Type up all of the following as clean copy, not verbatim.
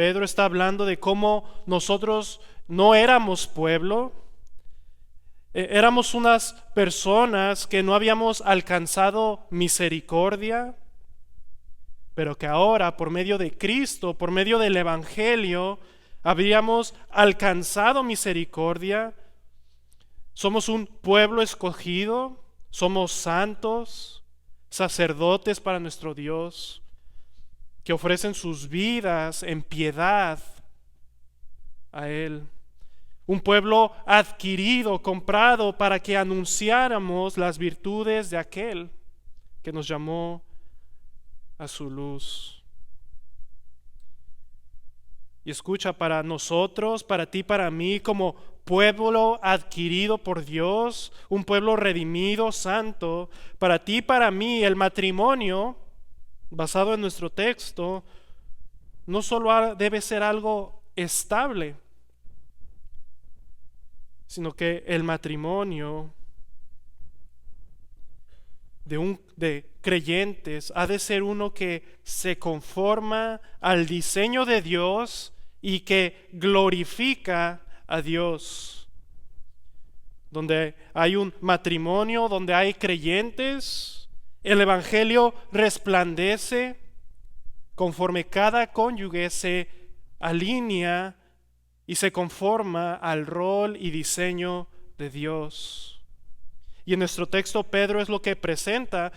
Pedro está hablando de cómo nosotros no éramos pueblo, éramos unas personas que no habíamos alcanzado misericordia, pero que ahora por medio de Cristo, por medio del Evangelio, habríamos alcanzado misericordia. Somos un pueblo escogido, somos santos, sacerdotes para nuestro Dios, que ofrecen sus vidas en piedad a Él. Un pueblo adquirido, comprado, para que anunciáramos las virtudes de aquel que nos llamó a su luz. Y escucha, para nosotros, para ti, para mí, como pueblo adquirido por Dios, un pueblo redimido, santo, para ti, para mí, el matrimonio, basado en nuestro texto, no solo debe ser algo estable, sino que el matrimonio de creyentes ha de ser uno que se conforma al diseño de Dios y que glorifica a Dios. Donde hay un matrimonio, donde hay creyentes, el Evangelio resplandece conforme cada cónyuge se alinea y se conforma al rol y diseño de Dios. Y en nuestro texto Pedro es lo que presenta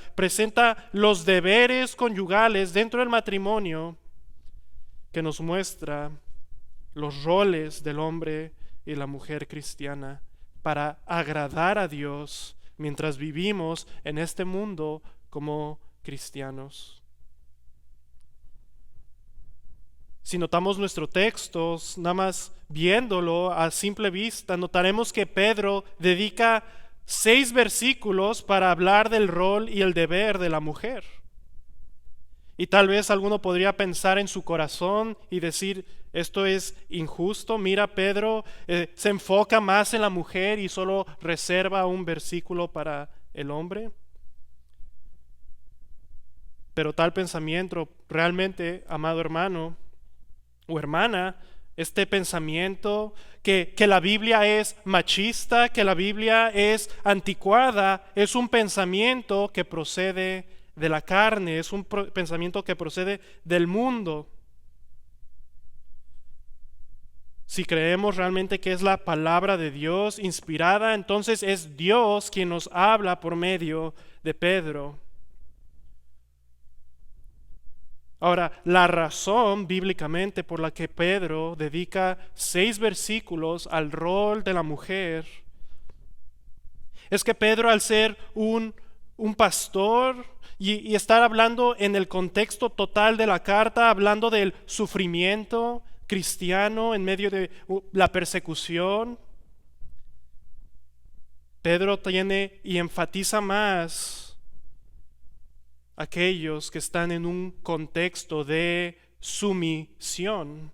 los deberes conyugales dentro del matrimonio, que nos muestra los roles del hombre y la mujer cristiana para agradar a Dios mientras vivimos en este mundo como cristianos. Si notamos nuestro texto, nada más viéndolo a simple vista, notaremos que Pedro dedica 6 versículos para hablar del rol y el deber de la mujer. Y tal vez alguno podría pensar en su corazón y decir, esto es injusto. Mira, Pedro se enfoca más en la mujer y solo reserva un versículo para el hombre. Pero tal pensamiento realmente, amado hermano o hermana, este pensamiento que la Biblia es machista, que la Biblia es anticuada, es un pensamiento que procede de la carne, es un pensamiento que procede del mundo. Si creemos realmente que es la palabra de Dios inspirada, entonces es Dios quien nos habla por medio de Pedro. Ahora, la razón bíblicamente por la que Pedro dedica 6 versículos al rol de la mujer es que Pedro, al ser un pastor y estar hablando en el contexto total de la carta, hablando del sufrimiento cristiano en medio de la persecución, Pedro tiene y enfatiza más aquellos que están en un contexto de sumisión.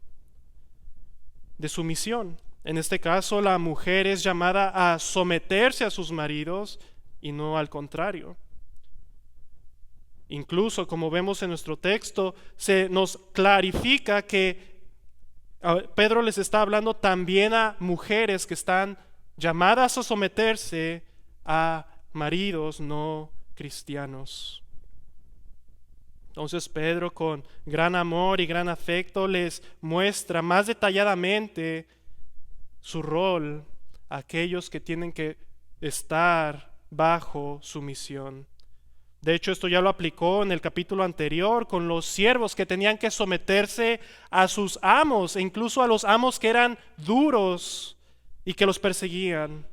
En este caso, la mujer es llamada a someterse a sus maridos y no al contrario. Incluso, como vemos en nuestro texto, se nos clarifica que Pedro les está hablando también a mujeres que están llamadas a someterse a maridos no cristianos. Entonces Pedro, con gran amor y gran afecto, les muestra más detalladamente su rol a aquellos que tienen que estar bajo sumisión. De hecho, esto ya lo aplicó en el capítulo anterior con los siervos que tenían que someterse a sus amos, e incluso a los amos que eran duros y que los perseguían.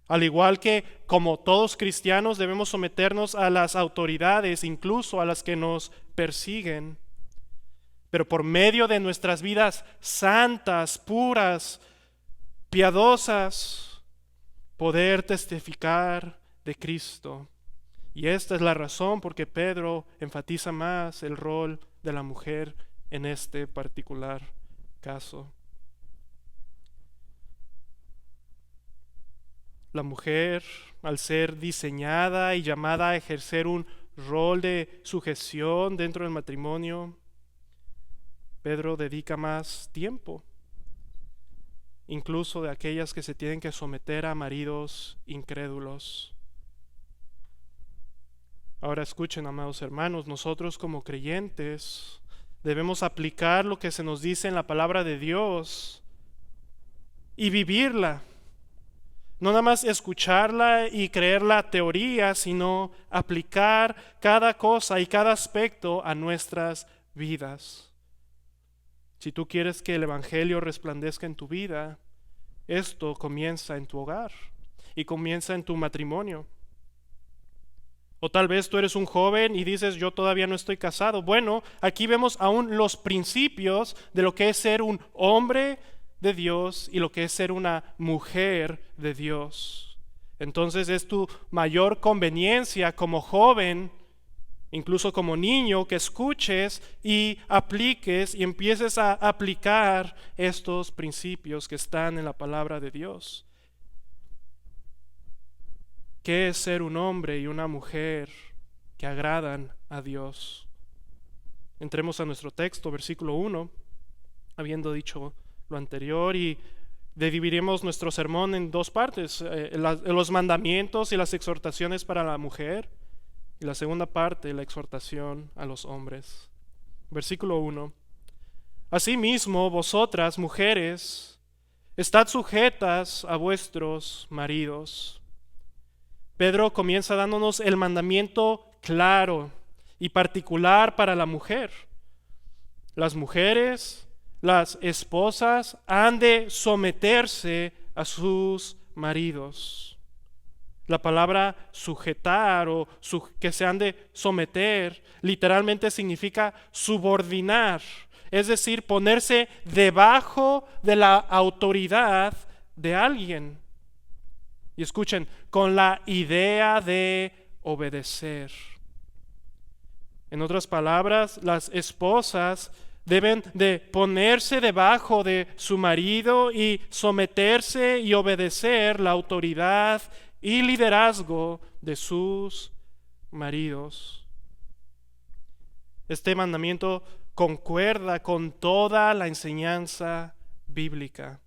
Al igual que, como todos cristianos, debemos someternos a las autoridades, incluso a las que nos persiguen. Pero por medio de nuestras vidas santas, puras, piadosas, poder testificar de Cristo. Y esta es la razón por que Pedro enfatiza más el rol de la mujer en este particular caso. La mujer, al ser diseñada y llamada a ejercer un rol de sujeción dentro del matrimonio, Pedro dedica más tiempo, incluso de aquellas que se tienen que someter a maridos incrédulos. Ahora escuchen, amados hermanos, nosotros como creyentes debemos aplicar lo que se nos dice en la palabra de Dios y vivirla. No nada más escucharla y creer la teoría, sino aplicar cada cosa y cada aspecto a nuestras vidas. Si tú quieres que el Evangelio resplandezca en tu vida, esto comienza en tu hogar y comienza en tu matrimonio. O tal vez tú eres un joven y dices, yo todavía no estoy casado. Bueno, aquí vemos aún los principios de lo que es ser un hombre de Dios y lo que es ser una mujer de Dios. Entonces es tu mayor conveniencia como joven, incluso como niño, que escuches y apliques y empieces a aplicar estos principios que están en la palabra de Dios. ¿Qué es ser un hombre y una mujer que agradan a Dios? Entremos a nuestro texto, versículo 1, habiendo dicho lo anterior, y dividiremos nuestro sermón en dos partes, los mandamientos y las exhortaciones para la mujer, y la segunda parte, la exhortación a los hombres. Versículo 1. Asimismo, vosotras, mujeres, estad sujetas a vuestros maridos. Pedro comienza dándonos el mandamiento claro y particular para la mujer. Las mujeres, las esposas, han de someterse a sus maridos. La palabra sujetar o que se han de someter literalmente significa subordinar, es decir, ponerse debajo de la autoridad de alguien. Y escuchen, con la idea de obedecer. En otras palabras, las esposas deben de ponerse debajo de su marido y someterse y obedecer la autoridad y liderazgo de sus maridos. Este mandamiento concuerda con toda la enseñanza bíblica.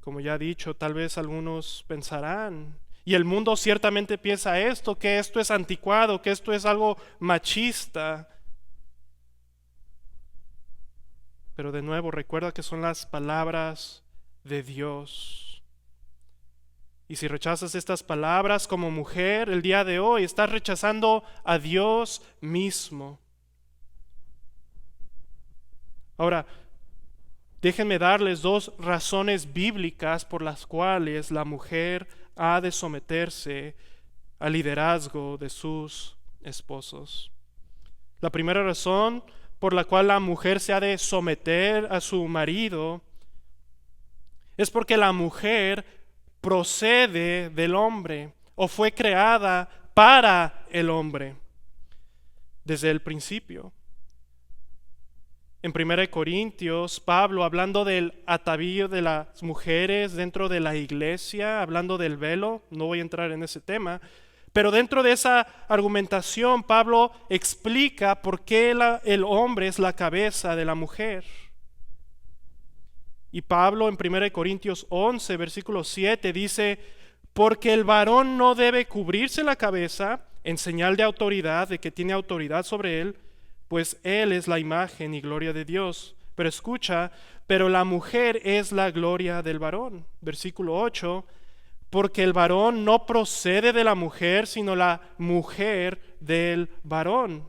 Como ya he dicho, tal vez algunos pensarán, y el mundo ciertamente piensa esto, que esto es anticuado, que esto es algo machista. Pero de nuevo, recuerda que son las palabras de Dios. Y si rechazas estas palabras como mujer, el día de hoy estás rechazando a Dios mismo. Ahora, déjenme darles dos razones bíblicas por las cuales la mujer ha de someterse al liderazgo de sus esposos. La primera razón por la cual la mujer se ha de someter a su marido es porque la mujer procede del hombre o fue creada para el hombre desde el principio. En 1 Corintios, Pablo, hablando del atavío de las mujeres dentro de la iglesia, hablando del velo, no voy a entrar en ese tema, pero dentro de esa argumentación, Pablo explica por qué el hombre es la cabeza de la mujer. Y Pablo en 1 Corintios 11, versículo 7, dice, porque el varón no debe cubrirse la cabeza en señal de autoridad, de que tiene autoridad sobre él, pues él es la imagen y gloria de Dios. Pero escucha, pero la mujer es la gloria del varón. Versículo 8, porque el varón no procede de la mujer, sino la mujer del varón.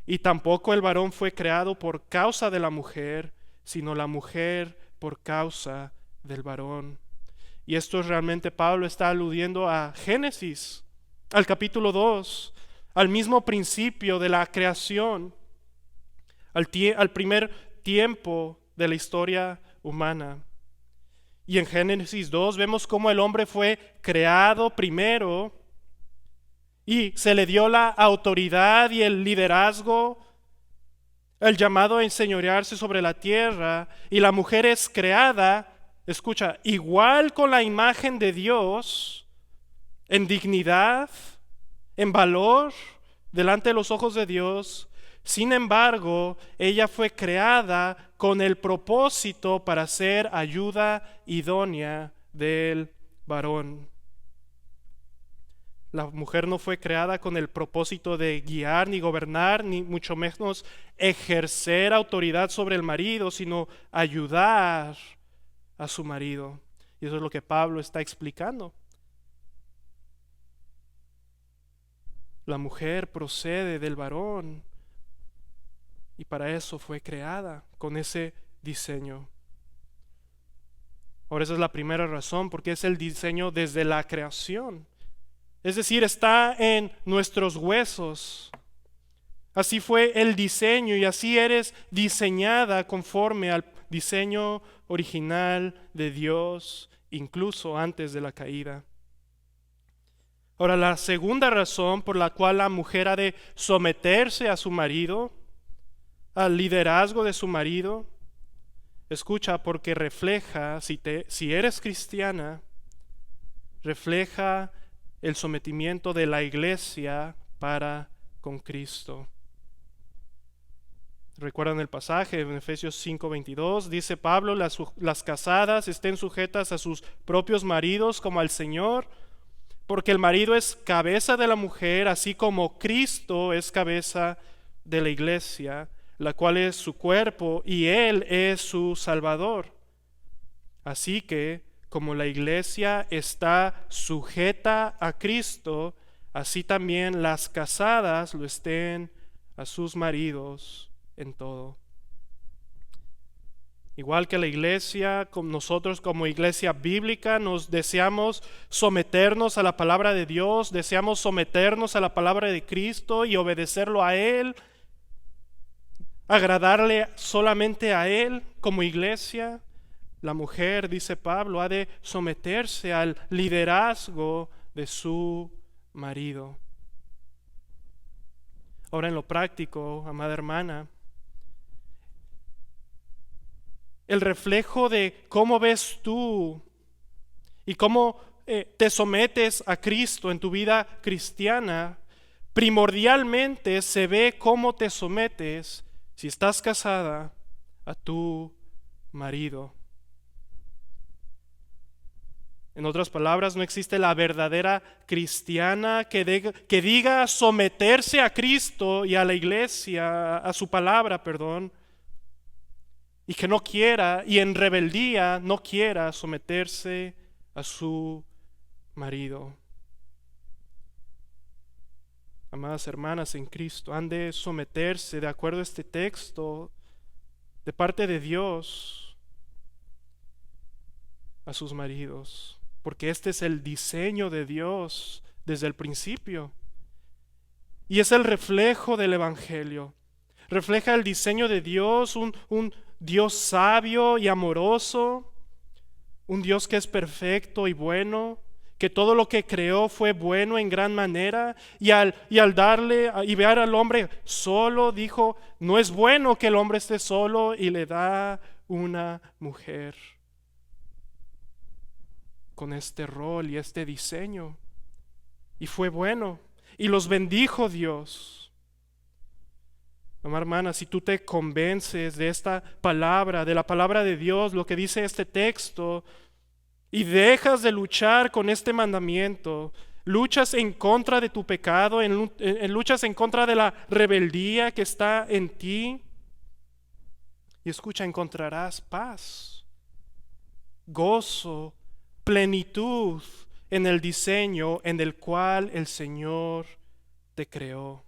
Y tampoco el varón fue creado por causa de la mujer, sino la mujer por causa del varón. Y esto realmente Pablo está aludiendo a Génesis, al capítulo 2, al mismo principio de la creación, al primer tiempo de la historia humana. Y en Génesis 2 vemos cómo el hombre fue creado primero y se le dio la autoridad y el liderazgo, el llamado a enseñorearse sobre la tierra, y la mujer es creada, escucha, igual con la imagen de Dios, en dignidad, en valor, delante de los ojos de Dios, Sin embargo, ella fue creada con el propósito para ser ayuda idónea del varón. La mujer no fue creada con el propósito de guiar ni gobernar, ni mucho menos ejercer autoridad sobre el marido, sino ayudar a su marido. Y eso es lo que Pablo está explicando. La mujer procede del varón y para eso fue creada, con ese diseño. Ahora esa es la primera razón, porque es el diseño desde la creación. Es decir, está en nuestros huesos. Así fue el diseño y así eres diseñada conforme al diseño original de Dios, incluso antes de la caída. Ahora, la segunda razón por la cual la mujer ha de someterse a su marido, al liderazgo de su marido, escucha, porque refleja, si eres cristiana, refleja el sometimiento de la iglesia para con Cristo. ¿Recuerdan el pasaje en Efesios 5:22? Dice Pablo, las casadas estén sujetas a sus propios maridos como al Señor, porque el marido es cabeza de la mujer, así como Cristo es cabeza de la iglesia, la cual es su cuerpo y Él es su Salvador. Así que, como la iglesia está sujeta a Cristo, así también las casadas lo estén a sus maridos en todo. Igual que la iglesia, nosotros como iglesia bíblica nos deseamos someternos a la palabra de Dios, deseamos someternos a la palabra de Cristo y obedecerlo a Él, agradarle solamente a Él como iglesia. La mujer, dice Pablo, ha de someterse al liderazgo de su marido. Ahora en lo práctico, amada hermana, el reflejo de cómo ves tú y cómo te sometes a Cristo en tu vida cristiana, primordialmente se ve cómo te sometes, si estás casada, a tu marido. En otras palabras, no existe la verdadera cristiana que diga someterse a Cristo y a la iglesia, a su palabra, y que no quiera, y en rebeldía no quiera someterse a su marido. Amadas hermanas en Cristo, han de someterse de acuerdo a este texto de parte de Dios a sus maridos, porque este es el diseño de Dios desde el principio y es el reflejo del Evangelio. Refleja el diseño de Dios, un Dios sabio y amoroso, un Dios que es perfecto y bueno, que todo lo que creó fue bueno en gran manera, y al darle y ver al hombre solo, dijo, no es bueno que el hombre esté solo, y le da una mujer con este rol y este diseño, y fue bueno, y los bendijo Dios. Amada hermana, si tú te convences de esta palabra, de la palabra de Dios, lo que dice este texto, y dejas de luchar con este mandamiento, luchas en contra de tu pecado, luchas en contra de la rebeldía que está en ti, y escucha, encontrarás paz, gozo, plenitud en el diseño en el cual el Señor te creó.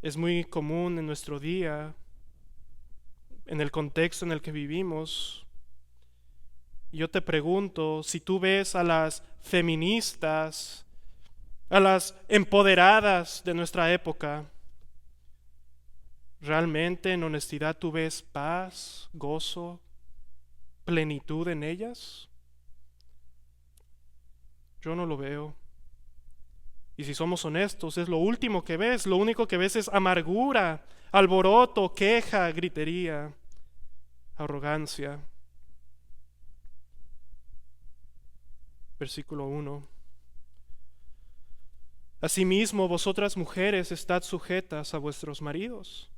Es muy común en nuestro día, en el contexto en el que vivimos. Yo te pregunto, si tú ves a las feministas, a las empoderadas de nuestra época, ¿realmente en honestidad tú ves paz, gozo, plenitud en ellas? Yo no lo veo. Y si somos honestos, es lo último que ves. Lo único que ves es amargura, alboroto, queja, gritería, arrogancia. Versículo 1. Asimismo, vosotras mujeres, estad sujetas a vuestros maridos,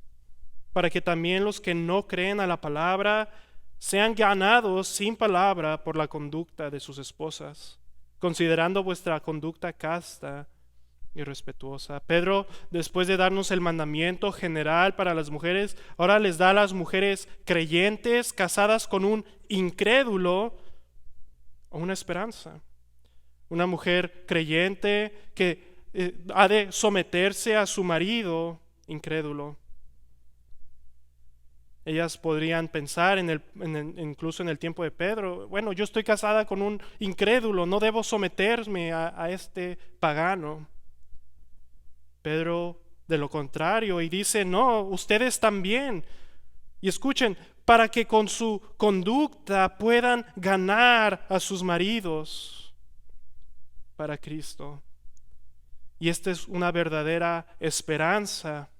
para que también los que no creen a la palabra sean ganados sin palabra por la conducta de sus esposas, considerando vuestra conducta casta y respetuosa. Pedro, después de darnos el mandamiento general para las mujeres, ahora les da a las mujeres creyentes casadas con un incrédulo una esperanza. Una mujer creyente que ha de someterse a su marido incrédulo. Ellas podrían pensar incluso en el tiempo de Pedro, bueno, yo estoy casada con un incrédulo, no debo someterme a este pagano. Pedro, de lo contrario, y dice, no, ustedes también. Y escuchen, para que con su conducta puedan ganar a sus maridos para Cristo. Y esta es una verdadera esperanza.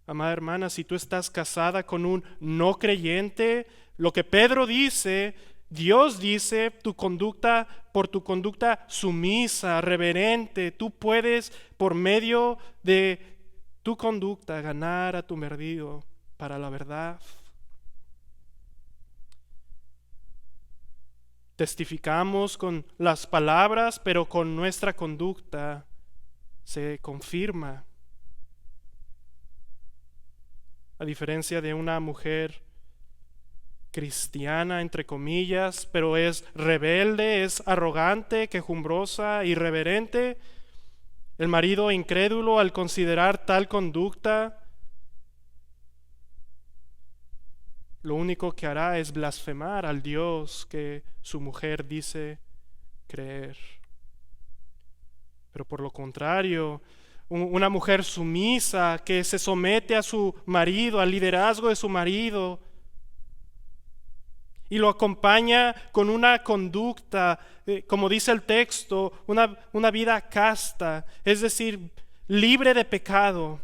Amada hermana, si tú estás casada con un no creyente, lo que Pedro dice, Dios dice, por tu conducta sumisa, reverente, tú puedes por medio de tu conducta ganar a tu marido para la verdad. Testificamos con las palabras, pero con nuestra conducta se confirma. A diferencia de una mujer cristiana, entre comillas, pero es rebelde, es arrogante, quejumbrosa, irreverente, el marido incrédulo, al considerar tal conducta, lo único que hará es blasfemar al Dios que su mujer dice creer. Pero por lo contrario, una mujer sumisa que se somete a su marido, al liderazgo de su marido, y lo acompaña con una conducta, como dice el texto, una vida casta, es decir, libre de pecado,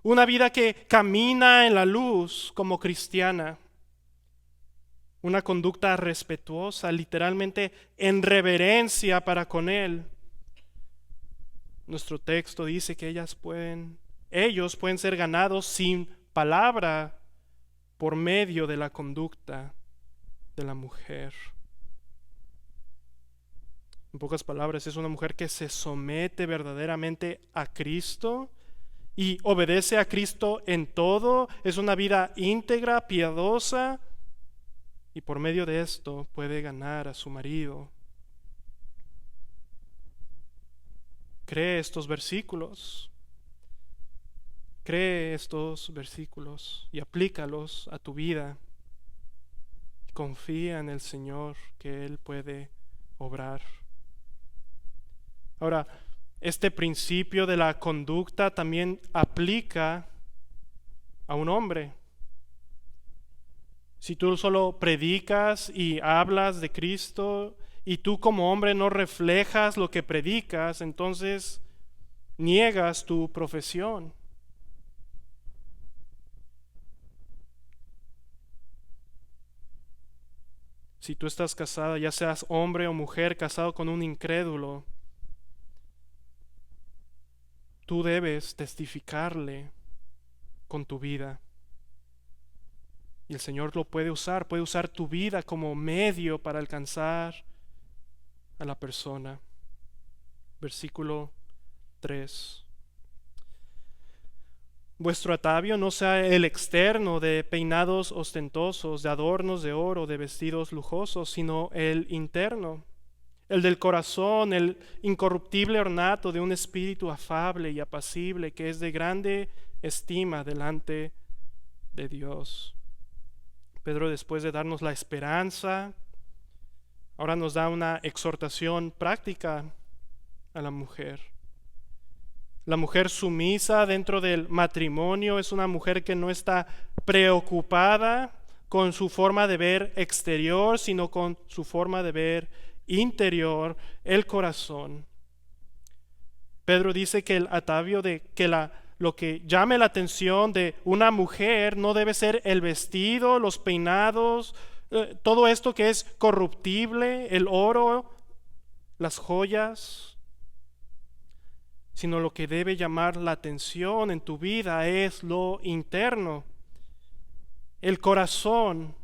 una vida que camina en la luz como cristiana, una conducta respetuosa, literalmente en reverencia para con Él. Nuestro texto dice que ellos pueden ser ganados sin palabra por medio de la conducta de la mujer. En pocas palabras, es una mujer que se somete verdaderamente a Cristo y obedece a Cristo en todo. Es una vida íntegra, piadosa, y por medio de esto puede ganar a su marido. Cree estos versículos y aplícalos a tu vida. Confía en el Señor que Él puede obrar. Ahora, este principio de la conducta también aplica a un hombre. Si tú solo predicas y hablas de Cristo y tú como hombre no reflejas lo que predicas, entonces niegas tu profesión. Si tú estás casada, ya seas hombre o mujer casado con un incrédulo, tú debes testificarle con tu vida. Y el Señor lo puede usar tu vida como medio para alcanzar a la persona. Versículo 3. Vuestro atavio no sea el externo de peinados ostentosos, de adornos de oro, de vestidos lujosos, sino el interno, el del corazón, el incorruptible ornato de un espíritu afable y apacible, que es de grande estima delante de Dios. Pedro, después de darnos la esperanza, ahora nos da una exhortación práctica a la mujer. La mujer sumisa dentro del matrimonio es una mujer que no está preocupada con su forma de ver exterior, sino con su forma de ver interior, el corazón. Pedro dice que el atavio lo que llame la atención de una mujer no debe ser el vestido, los peinados, todo esto que es corruptible, el oro, las joyas. sino lo que debe llamar la atención en tu vida es lo interno, el corazón.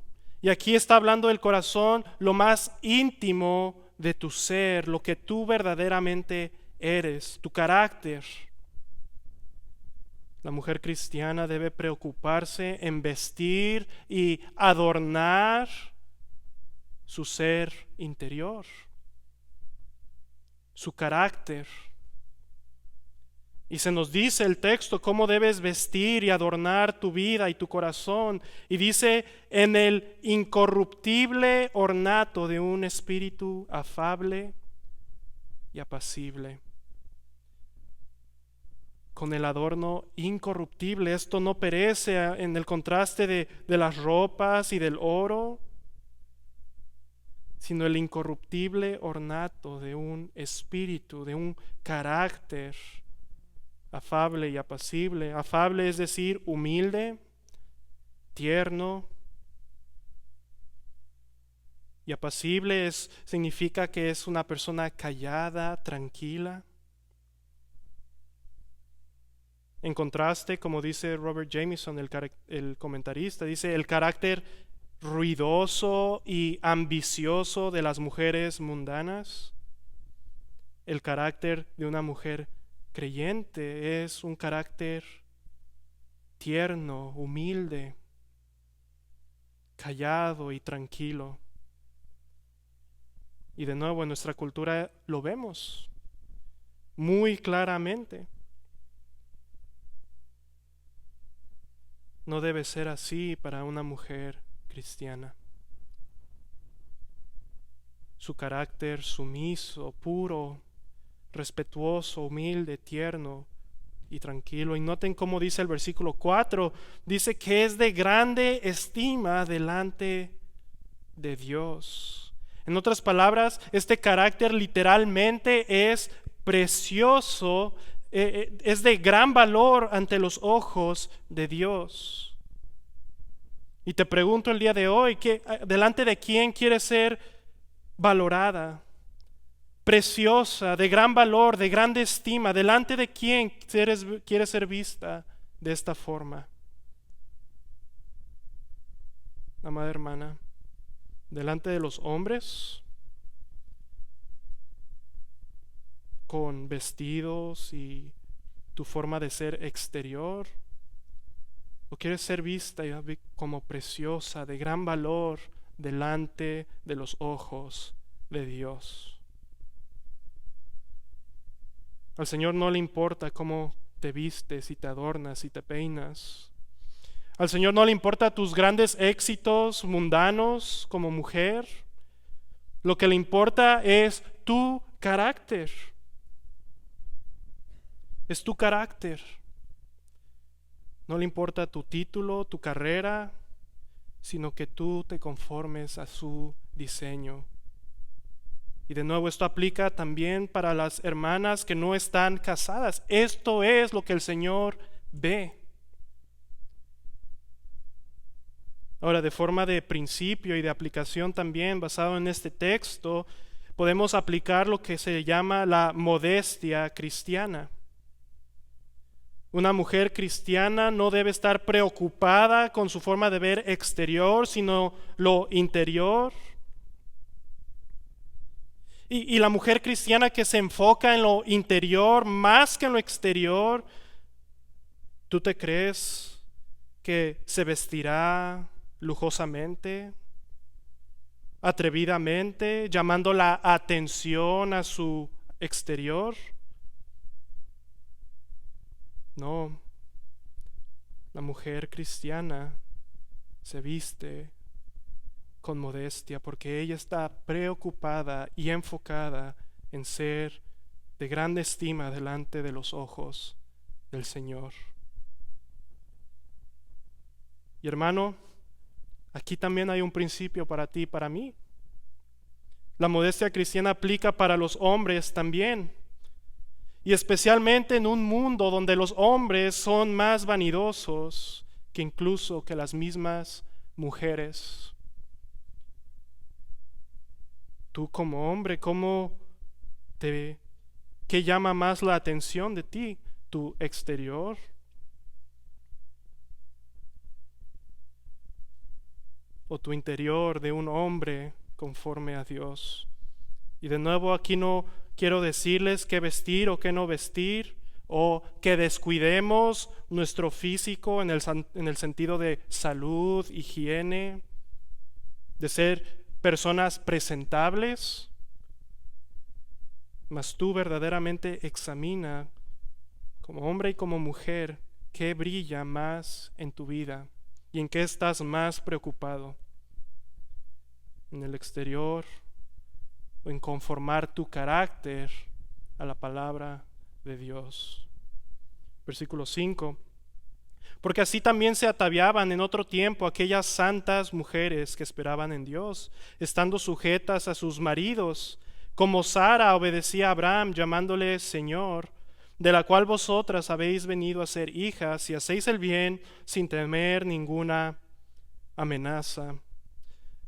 Y aquí está hablando del corazón, lo más íntimo de tu ser, lo que tú verdaderamente eres, tu carácter. La mujer cristiana debe preocuparse en vestir y adornar su ser interior, su carácter. Y se nos dice el texto cómo debes vestir y adornar tu vida y tu corazón. Y dice, en el incorruptible ornato de un espíritu afable y apacible. Con el adorno incorruptible, esto no perece en el contraste de las ropas y del oro, sino el incorruptible ornato de un espíritu, de un carácter afable y apacible. Afable es decir, humilde, tierno. Y apacible significa que es una persona callada, tranquila. En contraste, como dice Robert Jameson, el comentarista, dice el carácter ruidoso y ambicioso de las mujeres mundanas. El carácter de una mujer creyente es un carácter tierno, humilde, callado y tranquilo. Y de nuevo en nuestra cultura lo vemos muy claramente. No debe ser así para una mujer cristiana. Su carácter sumiso, puro, respetuoso, humilde, tierno y tranquilo. Y noten cómo dice el versículo 4, dice que es de grande estima delante de Dios. En otras palabras, este carácter literalmente es precioso, es de gran valor ante los ojos de Dios. Y te pregunto el día de hoy, ¿delante de quién quieres ser valorada, preciosa, de gran valor, de grande estima? ¿Delante de quién quieres ser vista de esta forma? Amada hermana, ¿delante de los hombres? Con vestidos y tu forma de ser exterior, o quieres ser vista como preciosa, de gran valor delante de los ojos de Dios. Al Señor no le importa cómo te vistes y te adornas y te peinas. Al Señor no le importa tus grandes éxitos mundanos como mujer. Lo que le importa es tu carácter. Es tu carácter. No le importa tu título, tu carrera, sino que tú te conformes a su diseño. Y de nuevo esto aplica también para las hermanas que no están casadas. Esto es lo que el Señor ve. Ahora, de forma de principio y de aplicación también, basado en este texto, podemos aplicar lo que se llama la modestia cristiana. Una mujer cristiana no debe estar preocupada con su forma de ver exterior, sino lo interior. Y la mujer cristiana que se enfoca en lo interior más que en lo exterior, ¿tú te crees que se vestirá lujosamente, atrevidamente, llamando la atención a su exterior? No, la mujer cristiana se viste con modestia porque ella está preocupada y enfocada en ser de grande estima delante de los ojos del Señor. Y hermano, aquí también hay un principio para ti y para mí. La modestia cristiana aplica para los hombres también. Y especialmente en un mundo donde los hombres son más vanidosos que incluso que las mismas mujeres. Tú como hombre, ¿cómo te ¿Qué llama más la atención de ti? ¿Tu exterior o tu interior de un hombre conforme a Dios? Y de nuevo, aquí no quiero decirles qué vestir o qué no vestir, o que descuidemos nuestro físico en el sentido de salud, higiene, de ser personas presentables. Mas tú verdaderamente examina, como hombre y como mujer, qué brilla más en tu vida y en qué estás más preocupado. En el exterior, o en conformar tu carácter a la palabra de Dios. Versículo 5. Porque así también se ataviaban en otro tiempo aquellas santas mujeres que esperaban en Dios, estando sujetas a sus maridos, como Sara obedecía a Abraham, llamándole Señor, de la cual vosotras habéis venido a ser hijas, y hacéis el bien sin temer ninguna amenaza.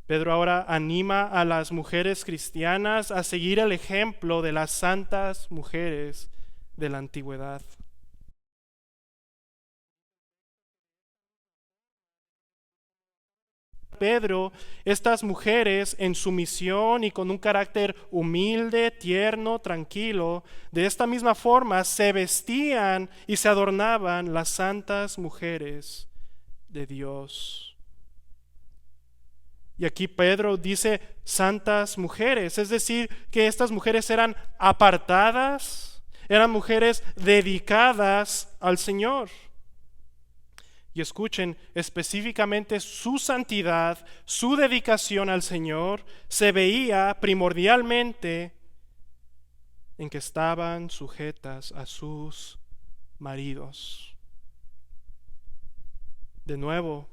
Pedro ahora anima a las mujeres cristianas a seguir el ejemplo de las santas mujeres de la antigüedad. Pedro, estas mujeres en sumisión y con un carácter humilde, tierno, tranquilo, de esta misma forma se vestían y se adornaban las santas mujeres de Dios. Y aquí Pedro dice santas mujeres, es decir, que estas mujeres eran apartadas, eran mujeres dedicadas al Señor. Y escuchen, específicamente su santidad, su dedicación al Señor, se veía primordialmente en que estaban sujetas a sus maridos. De nuevo,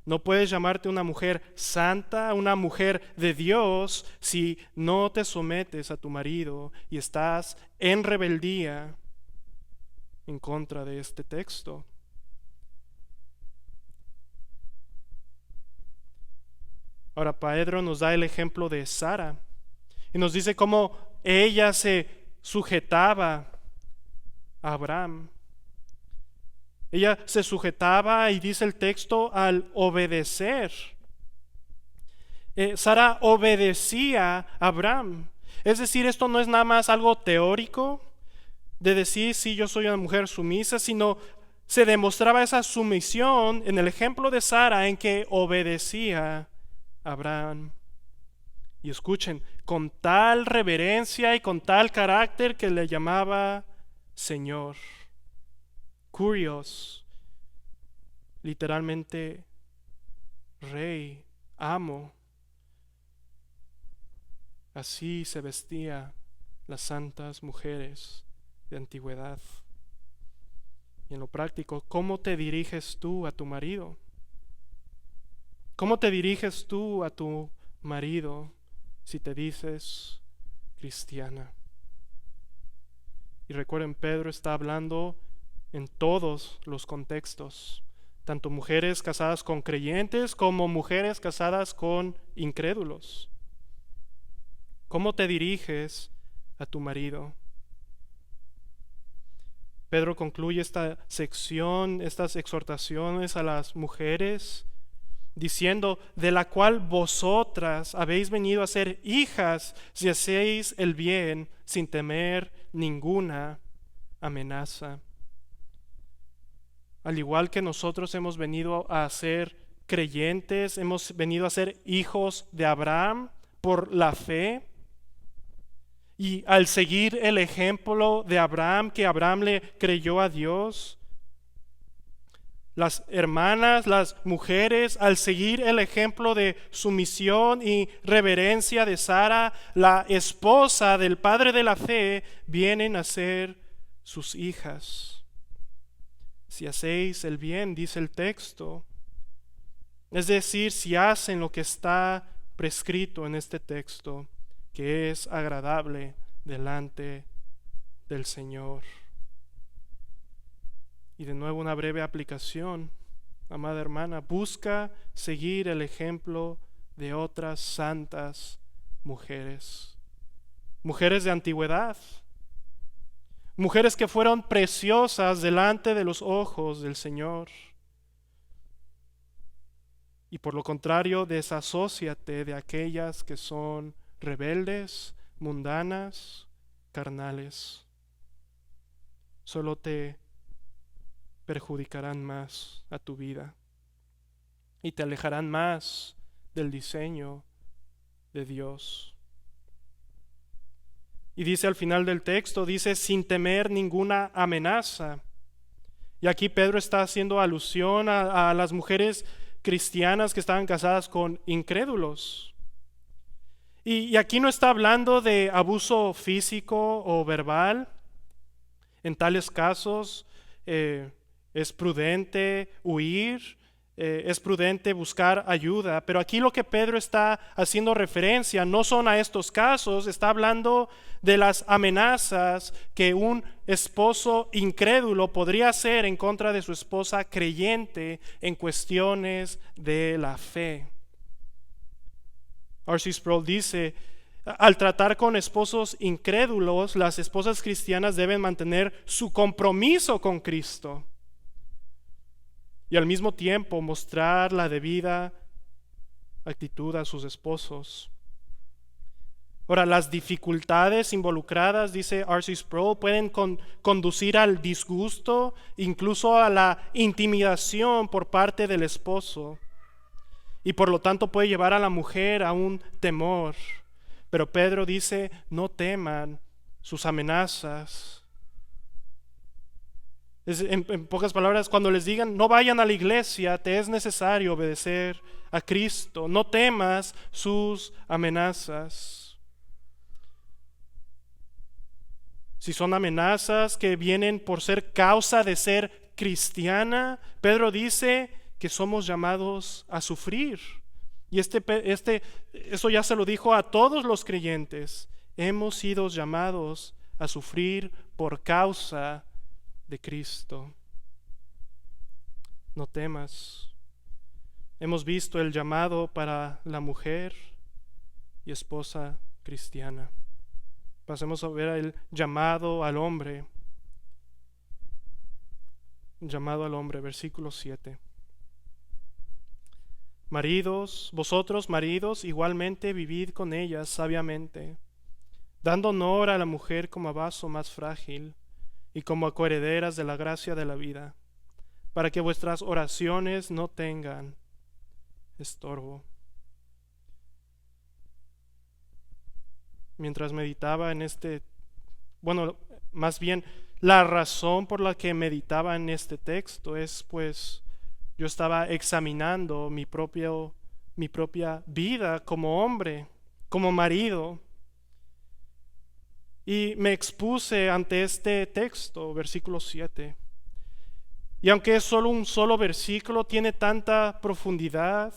no puedes llamarte una mujer santa, una mujer de Dios, si no te sometes a tu marido y estás en rebeldía en contra de este texto. Ahora Pedro nos da el ejemplo de Sara y nos dice cómo ella se sujetaba a Abraham. Ella se sujetaba, y dice el texto, al obedecer. Sara obedecía a Abraham. Es decir, esto no es nada más algo teórico de decir sí, yo soy una mujer sumisa, sino se demostraba esa sumisión en el ejemplo de Sara, en que obedecía Abraham. Y escuchen, con tal reverencia y con tal carácter que le llamaba Señor. Kurios, literalmente rey, amo. Así se vestían las santas mujeres de antigüedad. Y en lo práctico, ¿cómo te diriges tú a tu marido? ¿Cómo te diriges tú a tu marido si te dices cristiana? Y recuerden, Pedro está hablando en todos los contextos, tanto mujeres casadas con creyentes como mujeres casadas con incrédulos. ¿Cómo te diriges a tu marido? Pedro concluye esta sección, estas exhortaciones a las mujeres, diciendo, de la cual vosotras habéis venido a ser hijas si hacéis el bien sin temer ninguna amenaza. Al igual que nosotros hemos venido a ser creyentes, hemos venido a ser hijos de Abraham por la fe, y al seguir el ejemplo de Abraham, que Abraham le creyó a Dios, las hermanas, las mujeres, al seguir el ejemplo de sumisión y reverencia de Sara, la esposa del padre de la fe, vienen a ser sus hijas. Si hacéis el bien, dice el texto, es decir, si hacen lo que está prescrito en este texto, que es agradable delante del Señor. Y de nuevo una breve aplicación, amada hermana, busca seguir el ejemplo de otras santas mujeres, mujeres de antigüedad, mujeres que fueron preciosas delante de los ojos del Señor. Y por lo contrario, desasóciate de aquellas que son rebeldes, mundanas, carnales. Solo te perjudicarán más a tu vida y te alejarán más del diseño de Dios. Y dice al final del texto, dice, sin temer ninguna amenaza. Y aquí Pedro está haciendo alusión a las mujeres cristianas que estaban casadas con incrédulos. Y aquí no está hablando de abuso físico o verbal. En tales casos es prudente huir, es prudente buscar ayuda. Pero aquí lo que Pedro está haciendo referencia no son a estos casos, está hablando de las amenazas que un esposo incrédulo podría hacer en contra de su esposa creyente en cuestiones de la fe. R.C. Sproul dice, al tratar con esposos incrédulos, las esposas cristianas deben mantener su compromiso con Cristo y al mismo tiempo mostrar la debida actitud a sus esposos. Ahora, las dificultades involucradas, dice R.C. Sproul, pueden conducir al disgusto, incluso a la intimidación por parte del esposo, y por lo tanto puede llevar a la mujer a un temor. Pero Pedro dice, no teman sus amenazas. En pocas palabras, cuando les digan, no vayan a la iglesia, te es necesario obedecer a Cristo. No temas sus amenazas. Si son amenazas que vienen por ser causa de ser cristiana, Pedro dice que somos llamados a sufrir. Y eso ya se lo dijo a todos los creyentes. Hemos sido llamados a sufrir por causa de Cristo. No temas. Hemos visto el llamado para la mujer y esposa cristiana. Pasemos a ver el llamado al hombre. Llamado al hombre, versículo 7. Maridos, vosotros maridos, igualmente vivid con ellas sabiamente, dando honor a la mujer como a vaso más frágil y como a coherederas de la gracia de la vida, para que vuestras oraciones no tengan estorbo. Mientras meditaba en más bien la razón por la que meditaba en este texto es pues yo estaba examinando mi propia vida como hombre, como marido, y me expuse ante este texto, versículo 7. Y aunque es solo un solo versículo, tiene tanta profundidad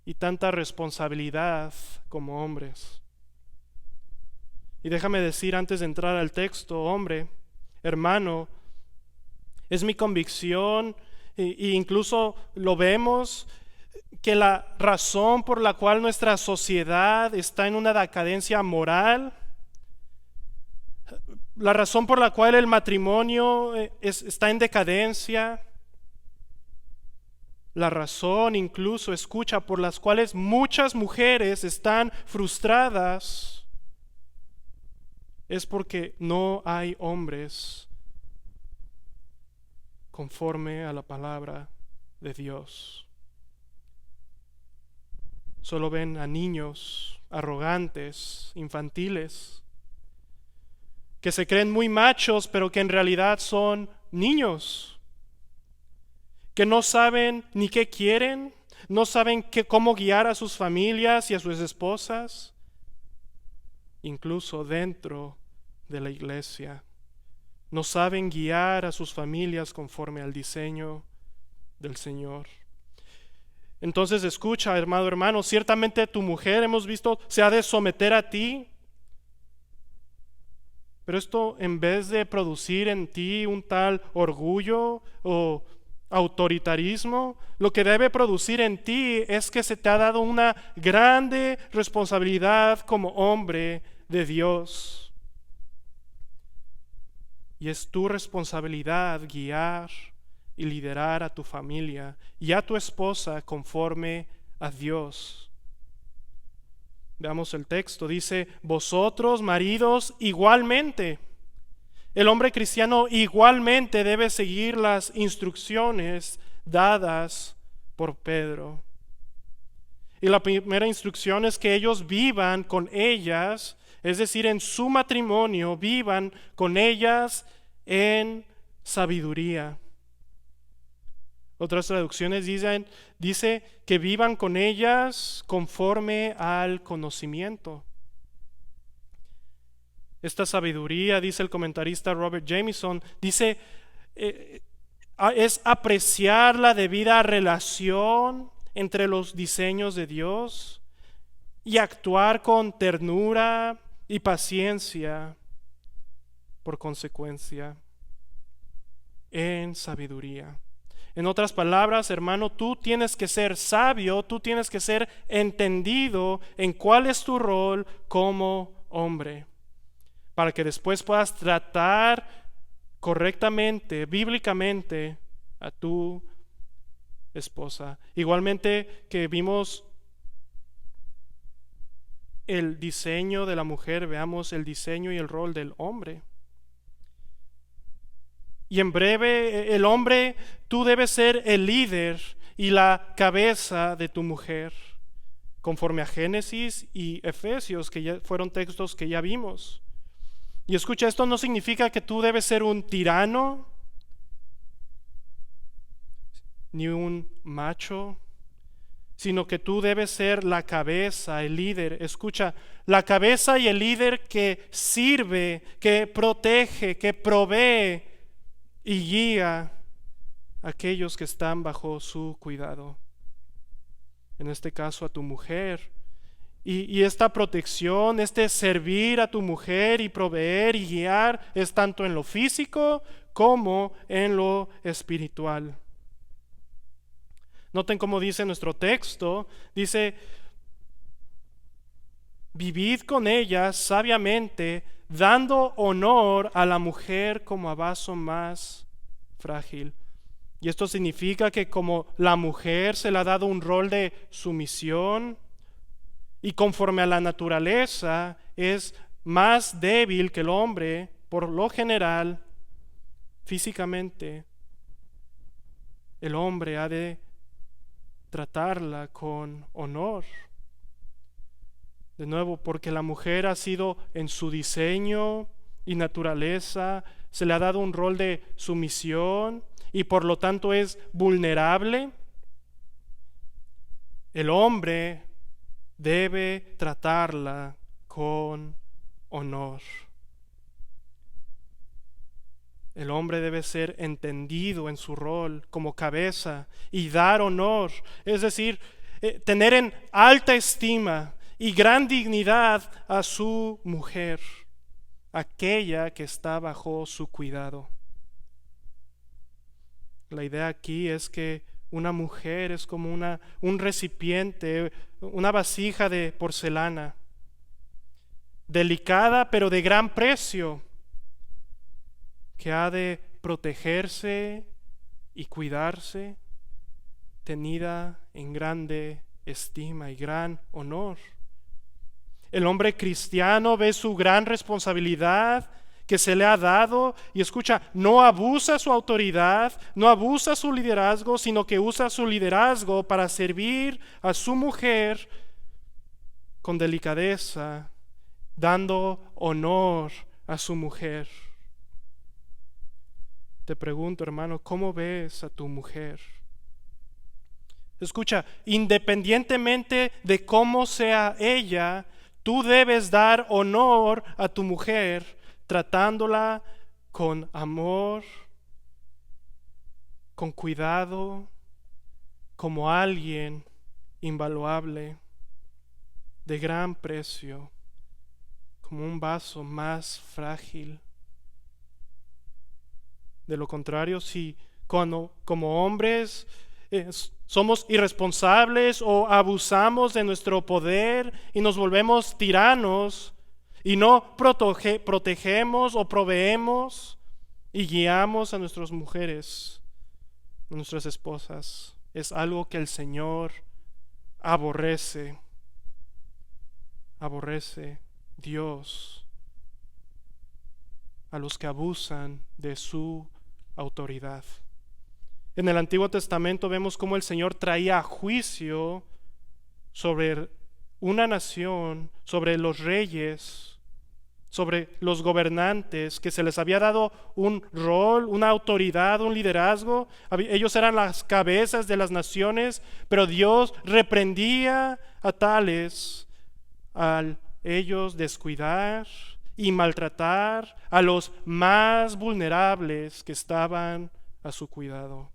y tanta responsabilidad como hombres. Y déjame decir antes de entrar al texto, hombre, hermano, es mi convicción, e incluso lo vemos, que la razón por la cual nuestra sociedad está en una decadencia moral, la razón por la cual el matrimonio está en decadencia, la razón incluso, escucha, por las cuales muchas mujeres están frustradas, es porque no hay hombres conforme a la palabra de Dios. Solo ven a niños arrogantes, infantiles, que se creen muy machos, pero que en realidad son niños, que no saben ni qué quieren, no saben cómo guiar a sus familias y a sus esposas, incluso dentro de la iglesia. No saben guiar a sus familias conforme al diseño del Señor. Entonces escucha, hermano, ciertamente tu mujer, hemos visto, se ha de someter a ti, pero esto en vez de producir en ti un tal orgullo o autoritarismo, lo que debe producir en ti es que se te ha dado una grande responsabilidad como hombre de Dios. Y es tu responsabilidad guiar y liderar a tu familia y a tu esposa conforme a Dios. Veamos el texto, dice: vosotros, maridos, igualmente. El hombre cristiano igualmente debe seguir las instrucciones dadas por Pedro. Y la primera instrucción es que ellos vivan con ellas, es decir, en su matrimonio, vivan con ellas en sabiduría. Otras traducciones dice que vivan con ellas conforme al conocimiento. Esta sabiduría, dice el comentarista Robert Jamieson, dice es apreciar la debida relación entre los diseños de Dios y actuar con ternura y paciencia por consecuencia en sabiduría. En otras palabras, hermano, tú tienes que ser sabio, tú tienes que ser entendido en cuál es tu rol como hombre, para que después puedas tratar correctamente, bíblicamente, a tu esposa. Igualmente que vimos el diseño de la mujer, veamos el diseño y el rol del hombre. Y en breve, el hombre, tú debes ser el líder y la cabeza de tu mujer, conforme a Génesis y Efesios, que ya fueron textos que ya vimos. Y escucha, esto no significa que tú debes ser un tirano, ni un macho, sino que tú debes ser la cabeza, el líder. Escucha, la cabeza y el líder que sirve, que protege, que provee y guía a aquellos que están bajo su cuidado. En este caso a tu mujer. Y esta protección, este servir a tu mujer y proveer y guiar es tanto en lo físico como en lo espiritual. Noten cómo dice nuestro texto, dice: vivid con ella sabiamente, dando honor a la mujer como a vaso más frágil. Y esto significa que como la mujer se le ha dado un rol de sumisión y conforme a la naturaleza es más débil que el hombre, por lo general, físicamente, el hombre ha de tratarla con honor. De nuevo, porque la mujer ha sido en su diseño y naturaleza, se le ha dado un rol de sumisión y por lo tanto es vulnerable. El hombre debe tratarla con honor. El hombre debe ser entendido en su rol como cabeza y dar honor, es decir, tener en alta estima y gran dignidad a su mujer, aquella que está bajo su cuidado. La idea aquí es que una mujer es como un recipiente, una vasija de porcelana, delicada pero de gran precio, que ha de protegerse y cuidarse, tenida en grande estima y gran honor. El hombre cristiano ve su gran responsabilidad que se le ha dado y escucha, no abusa su autoridad, no abusa su liderazgo, sino que usa su liderazgo para servir a su mujer con delicadeza, dando honor a su mujer. Te pregunto, hermano, ¿cómo ves a tu mujer? Escucha, independientemente de cómo sea ella, tú debes dar honor a tu mujer, tratándola con amor, con cuidado, como alguien invaluable, de gran precio, como un vaso más frágil. De lo contrario, si como hombres somos irresponsables o abusamos de nuestro poder y nos volvemos tiranos y no protegemos o proveemos y guiamos a nuestras mujeres, a nuestras esposas, es algo que el Señor aborrece. Aborrece Dios a los que abusan de su autoridad. En el Antiguo Testamento vemos cómo el Señor traía juicio sobre una nación, sobre los reyes, sobre los gobernantes, que se les había dado un rol, una autoridad, un liderazgo. Ellos eran las cabezas de las naciones, pero Dios reprendía a tales al ellos descuidar y maltratar a los más vulnerables que estaban a su cuidado.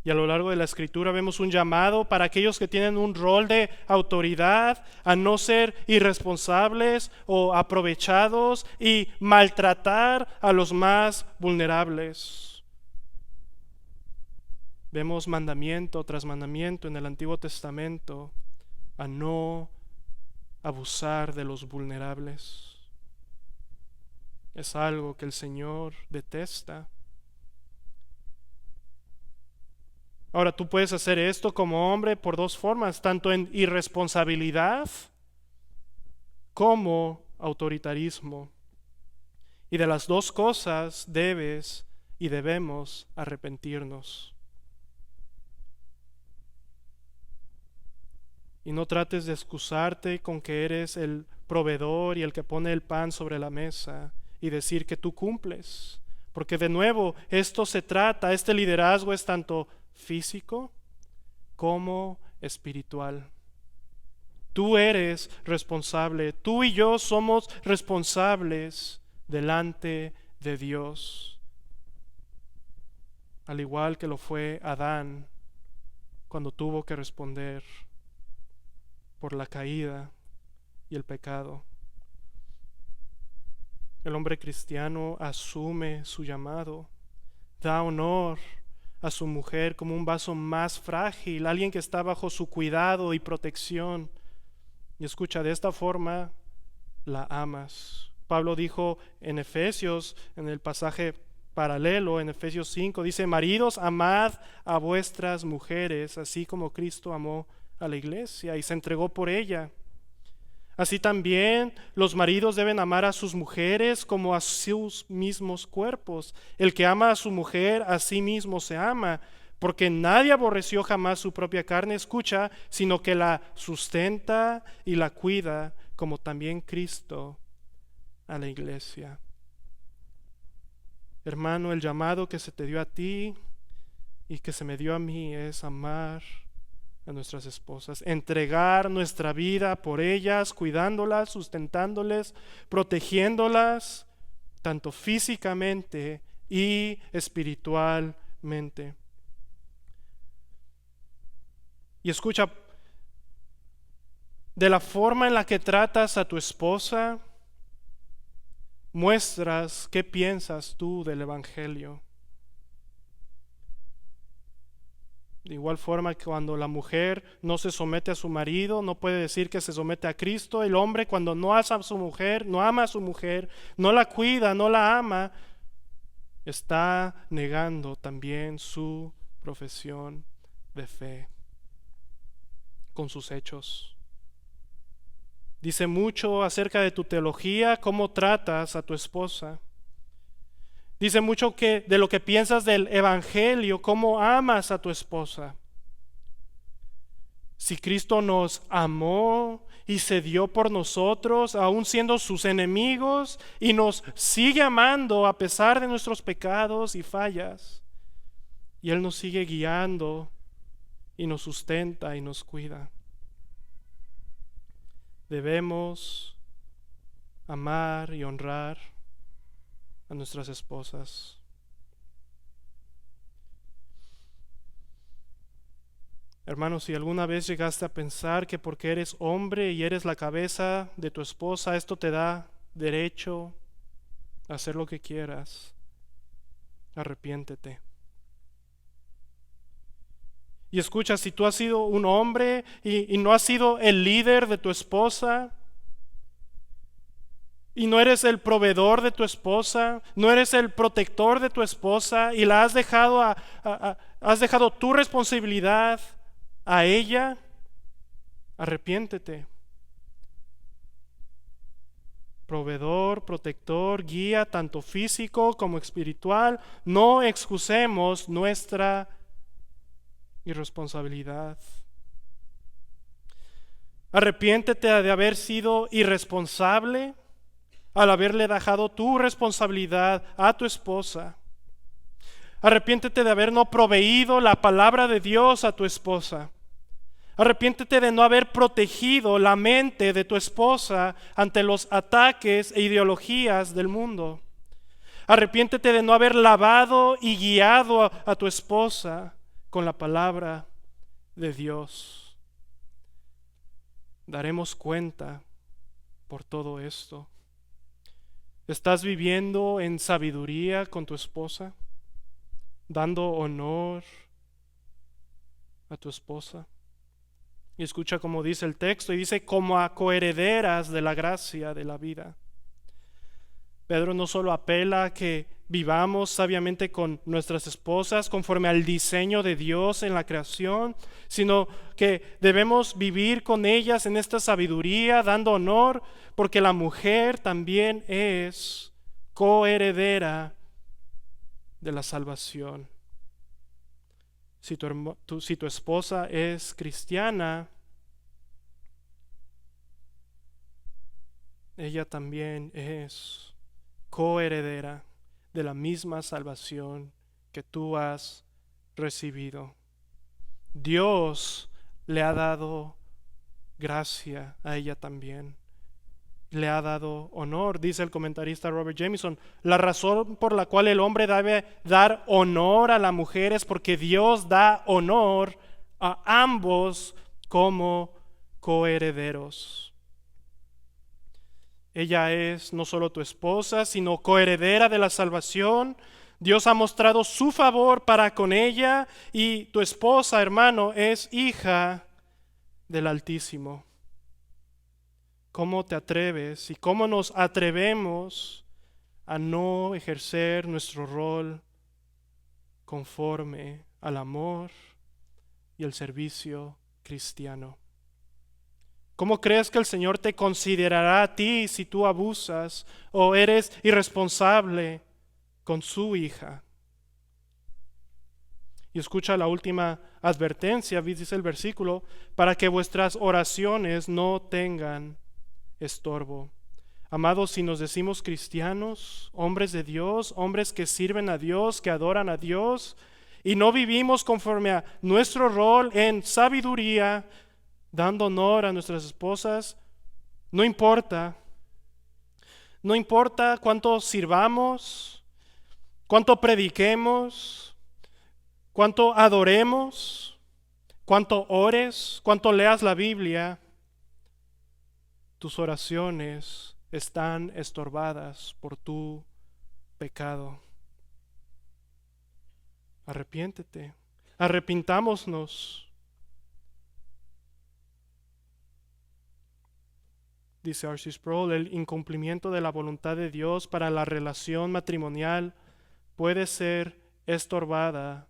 Y a lo largo de la Escritura vemos un llamado para aquellos que tienen un rol de autoridad a no ser irresponsables o aprovechados y maltratar a los más vulnerables. Vemos mandamiento tras mandamiento en el Antiguo Testamento a no abusar de los vulnerables. Es algo que el Señor detesta. Ahora, tú puedes hacer esto como hombre por dos formas, tanto en irresponsabilidad como autoritarismo. Y de las dos cosas debes y debemos arrepentirnos. Y no trates de excusarte con que eres el proveedor y el que pone el pan sobre la mesa y decir que tú cumples. Porque de nuevo, este liderazgo es tanto físico como espiritual. Tú eres responsable, tú y yo somos responsables delante de Dios, al igual que lo fue Adán cuando tuvo que responder por la caída y el pecado. El hombre cristiano asume su llamado, da honor a su mujer como un vaso más frágil, alguien que está bajo su cuidado y protección. Y escucha, de esta forma la amas. Pablo dijo en Efesios, en el pasaje paralelo, en Efesios 5, dice: maridos, amad a vuestras mujeres, así como Cristo amó a la iglesia y se entregó por ella. Así también los maridos deben amar a sus mujeres como a sus mismos cuerpos. El que ama a su mujer, a sí mismo se ama, porque nadie aborreció jamás su propia carne, escucha, sino que la sustenta y la cuida, como también Cristo a la iglesia. Hermano, el llamado que se te dio a ti y que se me dio a mí es amar a nuestras esposas, entregar nuestra vida por ellas, cuidándolas, sustentándoles, protegiéndolas, tanto físicamente y espiritualmente. Y escucha, de la forma en la que tratas a tu esposa, muestras qué piensas tú del Evangelio. De igual forma que cuando la mujer no se somete a su marido, no puede decir que se somete a Cristo. El hombre, cuando no ama a su mujer, no la cuida, no la ama, está negando también su profesión de fe con sus hechos. Dice mucho acerca de tu teología, cómo tratas a tu esposa. Dice mucho de lo que piensas del Evangelio, cómo amas a tu esposa. Si Cristo nos amó y se dio por nosotros, aún siendo sus enemigos, y nos sigue amando a pesar de nuestros pecados y fallas, y Él nos sigue guiando y nos sustenta y nos cuida. Debemos amar y honrar a nuestras esposas. Hermanos, si alguna vez llegaste a pensar que porque eres hombre y eres la cabeza de tu esposa, esto te da derecho a hacer lo que quieras, arrepiéntete. Y escucha, si tú has sido un hombre y no has sido el líder de tu esposa, y no eres el proveedor de tu esposa, no eres el protector de tu esposa y la has dejado has dejado tu responsabilidad a ella, arrepiéntete. Proveedor, protector, guía, tanto físico como espiritual, no excusemos nuestra irresponsabilidad. Arrepiéntete de haber sido irresponsable al haberle dejado tu responsabilidad a tu esposa. Arrepiéntete de haber no proveído la palabra de Dios a tu esposa. Arrepiéntete de no haber protegido la mente de tu esposa ante los ataques e ideologías del mundo. Arrepiéntete de no haber lavado y guiado a tu esposa con la palabra de Dios. Daremos cuenta por todo esto. ¿Estás viviendo en sabiduría con tu esposa? ¿Dando honor a tu esposa? Y escucha cómo dice el texto, y dice como a coherederas de la gracia de la vida. Pedro no solo apela a que vivamos sabiamente con nuestras esposas conforme al diseño de Dios en la creación, sino que debemos vivir con ellas en esta sabiduría, dando honor, porque la mujer también es coheredera de la salvación. Si tu esposa es cristiana, ella también es coheredera de la misma salvación que tú has recibido. Dios le ha dado gracia a ella también. Le ha dado honor, dice el comentarista Robert Jamieson. La razón por la cual el hombre debe dar honor a la mujer es porque Dios da honor a ambos como coherederos. Ella es no solo tu esposa, sino coheredera de la salvación. Dios ha mostrado su favor para con ella y tu esposa, hermano, es hija del Altísimo. ¿Cómo te atreves y cómo nos atrevemos a no ejercer nuestro rol conforme al amor y el servicio cristiano? ¿Cómo crees que el Señor te considerará a ti si tú abusas o eres irresponsable con su hija? Y escucha la última advertencia, dice el versículo, para que vuestras oraciones no tengan estorbo. Amados, si nos decimos cristianos, hombres de Dios, hombres que sirven a Dios, que adoran a Dios, y no vivimos conforme a nuestro rol en sabiduría, dando honor a nuestras esposas, no importa cuánto sirvamos, cuánto prediquemos, cuánto adoremos, cuánto ores, cuánto leas la Biblia, tus oraciones están estorbadas por tu pecado. Arrepiéntete, arrepintámonos. Dice R.C. Sproul, el incumplimiento de la voluntad de Dios para la relación matrimonial puede ser estorbada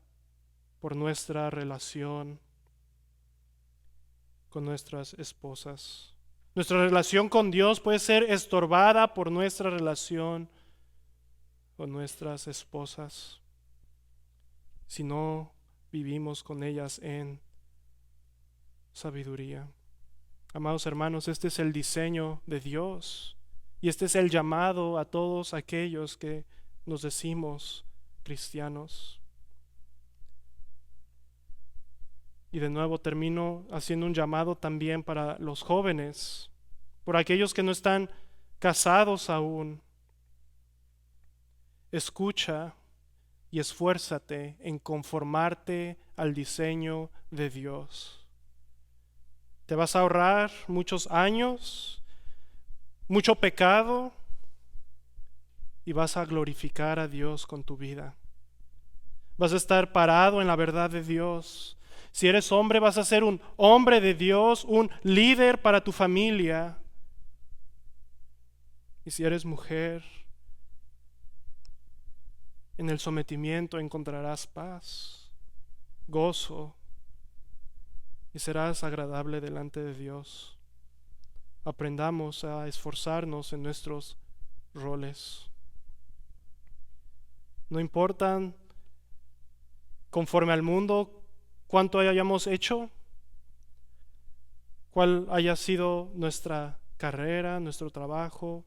por nuestra relación con nuestras esposas. Nuestra relación con Dios puede ser estorbada por nuestra relación con nuestras esposas si no vivimos con ellas en sabiduría. Amados hermanos, este es el diseño de Dios y este es el llamado a todos aquellos que nos decimos cristianos. Y de nuevo termino haciendo un llamado también para los jóvenes, por aquellos que no están casados aún. Escucha y esfuérzate en conformarte al diseño de Dios. Te vas a ahorrar muchos años, mucho pecado, y vas a glorificar a Dios con tu vida. Vas a estar parado en la verdad de Dios. Si eres hombre, vas a ser un hombre de Dios, un líder para tu familia. Y si eres mujer, en el sometimiento encontrarás paz, gozo, y serás agradable delante de Dios. Aprendamos a esforzarnos en nuestros roles. No importan conforme al mundo cuánto hayamos hecho, cuál haya sido nuestra carrera, nuestro trabajo,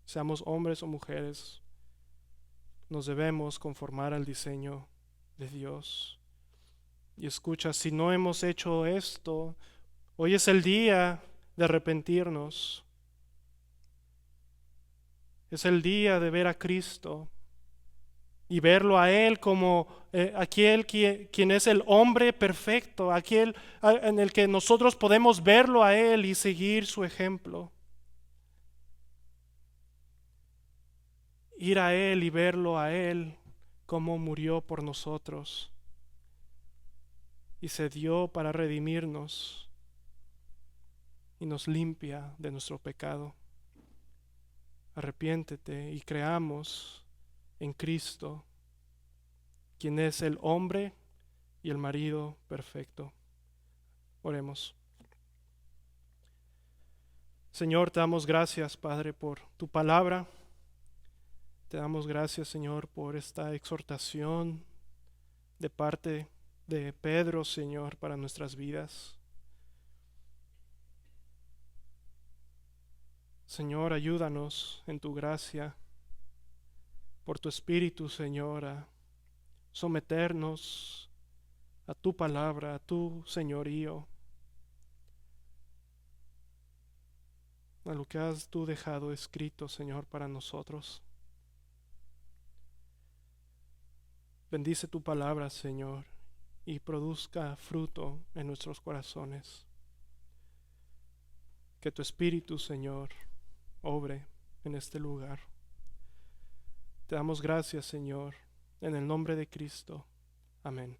seamos hombres o mujeres, nos debemos conformar al diseño de Dios. Y escucha, si no hemos hecho esto, hoy es el día de arrepentirnos. Es el día de ver a Cristo y verlo a Él como aquel quien es el hombre perfecto, aquel en el que nosotros podemos verlo a Él y seguir su ejemplo. Ir a Él y verlo a Él como murió por nosotros y se dio para redimirnos y nos limpia de nuestro pecado. Arrepiéntete y creamos en Cristo, quien es el hombre y el marido perfecto. Oremos. Señor, te damos gracias, Padre, por tu palabra. Te damos gracias, Señor, por esta exhortación de parte de Pedro, Señor, para nuestras vidas. Señor, ayúdanos en tu gracia, por tu Espíritu, Señor, a someternos a tu palabra, a tu señorío, a lo que has tú dejado escrito, Señor, para nosotros. Bendice tu palabra, Señor, y produzca fruto en nuestros corazones. Que tu Espíritu, Señor, obre en este lugar. Te damos gracias, Señor, en el nombre de Cristo. Amén.